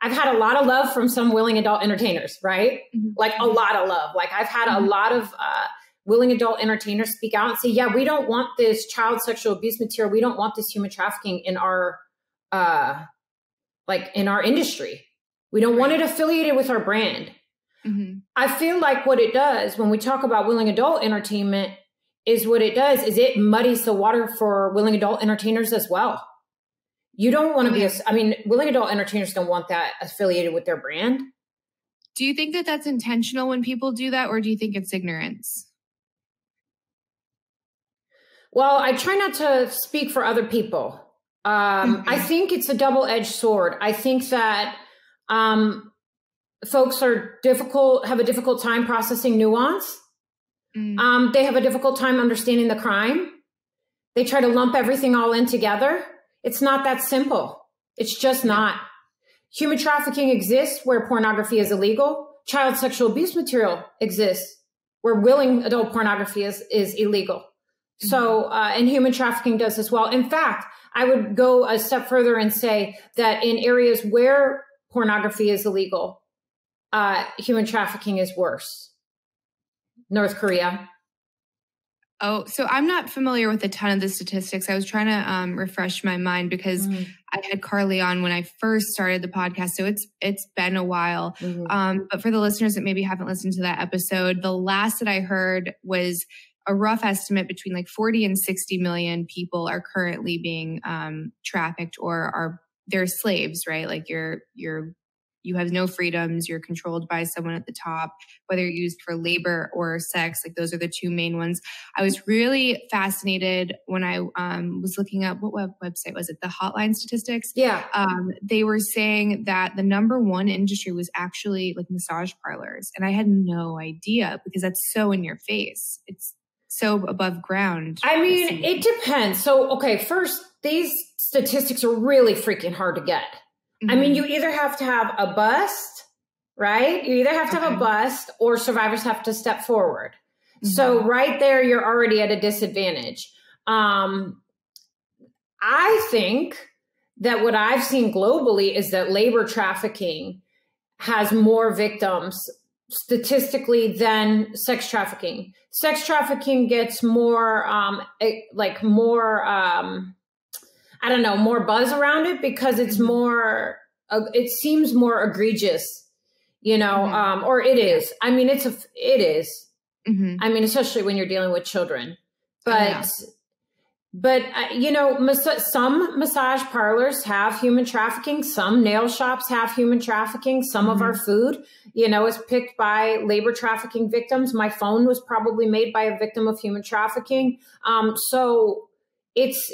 I've had a lot of love from some willing adult entertainers, right? Like a lot of love. Like I've had a lot of willing adult entertainers speak out and say, yeah, we don't want this child sexual abuse material. We don't want this human trafficking in our, in our industry. We don't want it affiliated with our brand. I feel like what it does when we talk about willing adult entertainment is what it does is it muddies the water for willing adult entertainers as well. You don't want to be, willing adult entertainers don't want that affiliated with their brand. Do you think that that's intentional when people do that, or do you think it's ignorance? Well, I try not to speak for other people. I think it's a double-edged sword. I think that folks have a difficult time processing nuance. They have a difficult time understanding the crime. They try to lump everything all in together. It's not that simple. It's just not. Human trafficking exists where pornography is illegal. Child sexual abuse material exists where willing adult pornography is illegal. So, and human trafficking does as well. In fact, I would go a step further and say that in areas where pornography is illegal, human trafficking is worse. North Korea. Oh, so I'm not familiar with a ton of the statistics. I was trying to refresh my mind because I had Carly on when I first started the podcast. So it's been a while. But for the listeners that maybe haven't listened to that episode, the last that I heard was a rough estimate between like 40 and 60 million people are currently being trafficked or they're slaves, right? Like you have no freedoms. You're controlled by someone at the top, whether you're used for labor or sex. Like those are the two main ones. I was really fascinated when I was looking up, what website was it? The Hotline Statistics. Yeah. They were saying that the number one industry was actually like massage parlors. And I had no idea because that's so in your face. It's so above ground. I mean, it depends. So, okay, first, these statistics are really freaking hard to get. I mean, you either have to have a bust, right? You either have to have a bust or survivors have to step forward. So right there, you're already at a disadvantage. I think that what I've seen globally is that labor trafficking has more victims statistically than sex trafficking. Sex trafficking gets more, more buzz around it because it's more, it seems more egregious, or it is. I mean, it is. I mean, especially when you're dealing with children, but some massage parlors have human trafficking. Some nail shops have human trafficking. Some of our food, is picked by labor trafficking victims. My phone was probably made by a victim of human trafficking. So it's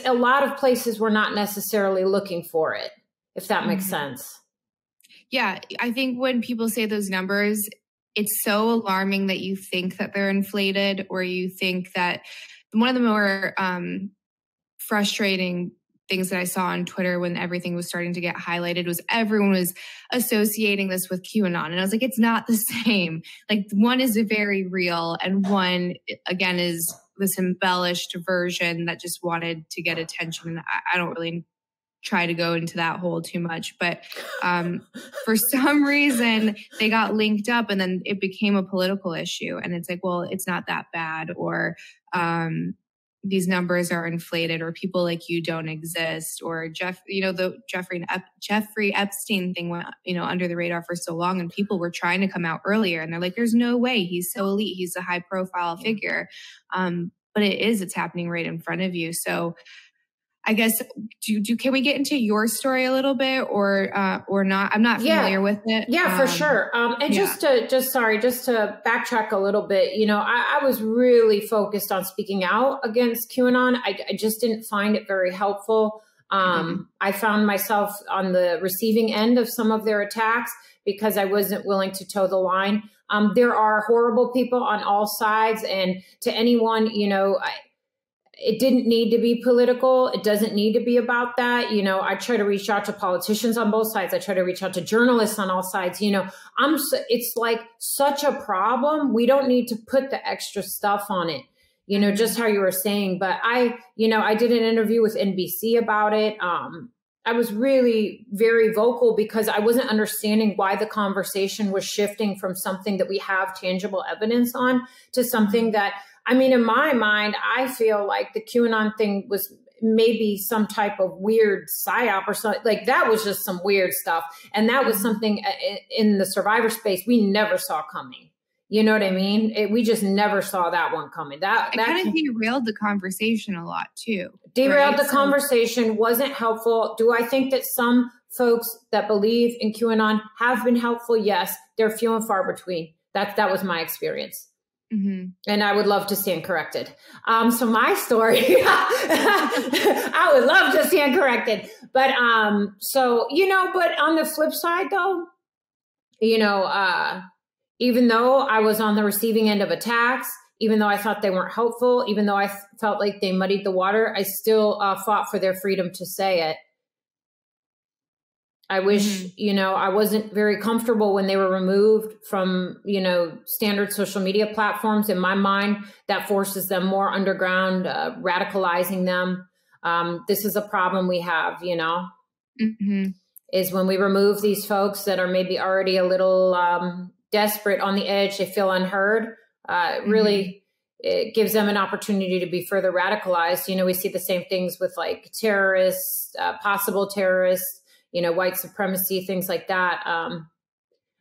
a lot of places we're not necessarily looking for it, if that makes sense. Yeah. I think when people say those numbers, it's so alarming that you think that they're inflated, or you think that one of the more frustrating things that I saw on Twitter when everything was starting to get highlighted was everyone was associating this with QAnon. And I was like, it's not the same. Like one is very real and one, again, is this embellished version that just wanted to get attention. I don't really try to go into that hole too much, but for some reason they got linked up and then it became a political issue. And it's like, well, it's not that bad, or these numbers are inflated, or people like you don't exist, or the Jeffrey Epstein thing went, under the radar for so long, and people were trying to come out earlier, and they're like, there's no way, he's so elite, he's a high profile figure. But it's happening right in front of you. So I guess, can we get into your story a little bit or not? I'm not familiar with it. Yeah, for sure. Just to backtrack a little bit, I was really focused on speaking out against QAnon. I just didn't find it very helpful. I found myself on the receiving end of some of their attacks because I wasn't willing to toe the line. There are horrible people on all sides, and to anyone, it didn't need to be political. It doesn't need to be about that. I try to reach out to politicians on both sides. I try to reach out to journalists on all sides. It's like such a problem. We don't need to put the extra stuff on it, just how you were saying. But I did an interview with NBC about it. I was really very vocal because I wasn't understanding why the conversation was shifting from something that we have tangible evidence on to something that, I mean, in my mind, I feel like the QAnon thing was maybe some type of weird psyop or something. Like that was just some weird stuff. And that was something in the survivor space we never saw coming. You know what I mean? We just never saw that one coming. That kind of derailed the conversation a lot too. Derailed the conversation, wasn't helpful. Do I think that some folks that believe in QAnon have been helpful? Yes. They're few and far between. That was my experience. And I would love to stand corrected. So my story, I would love to stand corrected. But so, you know, but on the flip side though, you know, even though I was on the receiving end of attacks, even though I thought they weren't helpful, even though I felt like they muddied the water, I still fought for their freedom to say it. I wish, you know, I wasn't very comfortable when they were removed from, you know, standard social media platforms. In my mind, that forces them more underground, radicalizing them. This is a problem we have, you know, is when we remove these folks that are maybe already a little desperate on the edge, they feel unheard. Really, it gives them an opportunity to be further radicalized. You know, we see the same things with like terrorists, possible terrorists, you know, white supremacy, things like that.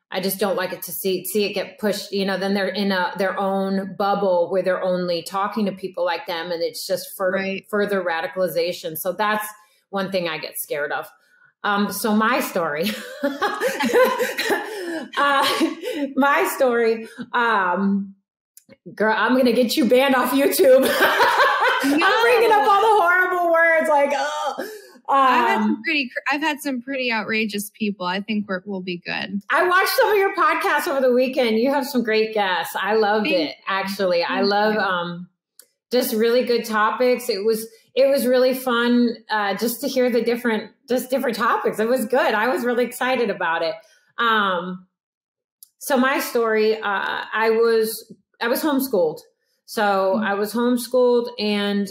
I just don't like it to see it get pushed. You know, then they're in their own bubble where they're only talking to people like them, and it's just further radicalization. So that's one thing I get scared of. So my story, girl, I'm going to get you banned off YouTube. I'm bringing up all the horrible words like, oh. I've had some pretty outrageous people. I think we'll be good. I watched some of your podcasts over the weekend. You have some great guests. I loved it. Actually, I love just really good topics. It was really fun just to hear the different topics. It was good. I was really excited about it. So my story, I was homeschooled. So I was homeschooled, and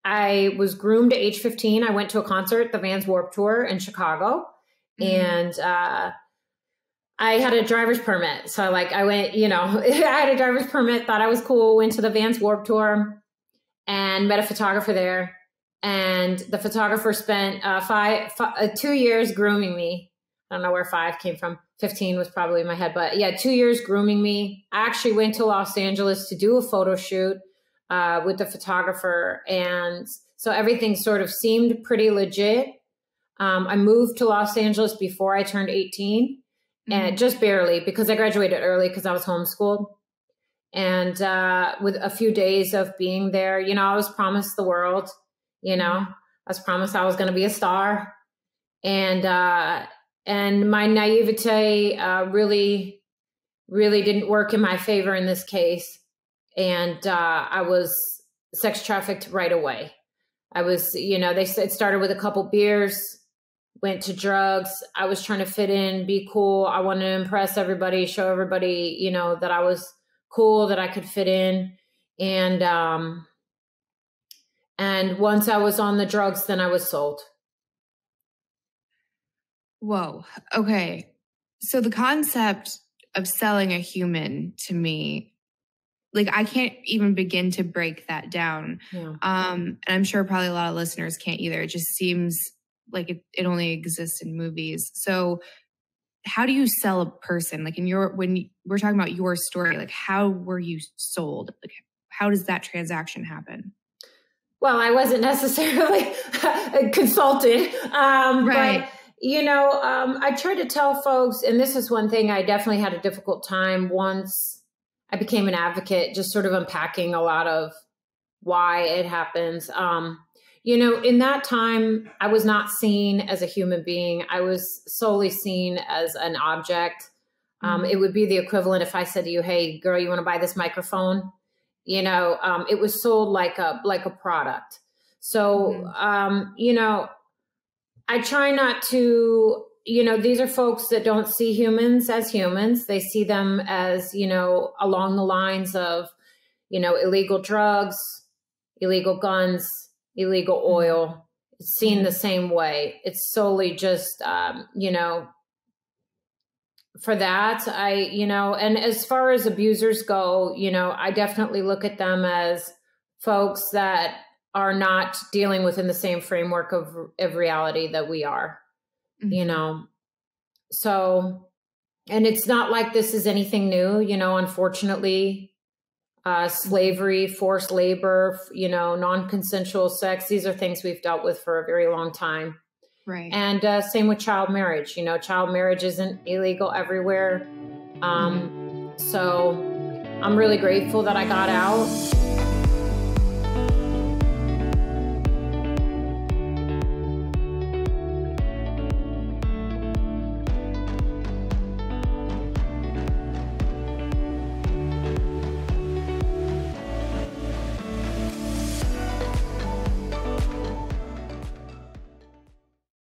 I was groomed at age 15. I went to a concert, the Vans Warped Tour in Chicago, and I had a driver's permit. So I went, you know, I had a driver's permit, thought I was cool, went to the Vans Warped Tour and met a photographer there. And the photographer spent 2 years grooming me. I don't know where 5 came from. 15 was probably in my head, but yeah, 2 years grooming me. I actually went to Los Angeles to do a photo shoot with the photographer. And so everything sort of seemed pretty legit. I moved to Los Angeles before I turned 18, and just barely, because I graduated early because I was homeschooled. And with a few days of being there, you know, I was promised the world, you know, I was promised I was going to be a star. And my naivete really, really didn't work in my favor in this case. And I was sex trafficked right away. I was, you know, it started with a couple beers, went to drugs. I was trying to fit in, be cool. I wanted to impress everybody, show everybody, you know, that I was cool, that I could fit in. And once I was on the drugs, then I was sold. Whoa. Okay. So the concept of selling a human, to me, like, I can't even begin to break that down. Yeah. And I'm sure probably a lot of listeners can't either. It just seems like it only exists in movies. So how do you sell a person? Like when we're talking about your story, like how were you sold? Like how does that transaction happen? Well, I wasn't necessarily consulted. Right. But, you know, I try to tell folks, and this is one thing I definitely had a difficult time once I became an advocate, just sort of unpacking a lot of why it happens. You know, in that time, I was not seen as a human being. I was solely seen as an object. It would be the equivalent if I said to you, hey, girl, you want to buy this microphone? You know, it was sold like a product. So, you know, I try not to, you know, these are folks that don't see humans as humans. They see them as, you know, along the lines of, you know, illegal drugs, illegal guns, illegal oil. seen the same way. It's solely just, for that, and as far as abusers go, I definitely look at them as folks that are not dealing within the same framework of reality that we are, So, and it's not like this is anything new, unfortunately, slavery, forced labor, non-consensual sex. These are things we've dealt with for a very long time. Right. And same with child marriage. Child marriage isn't illegal everywhere. So I'm really grateful that I got out.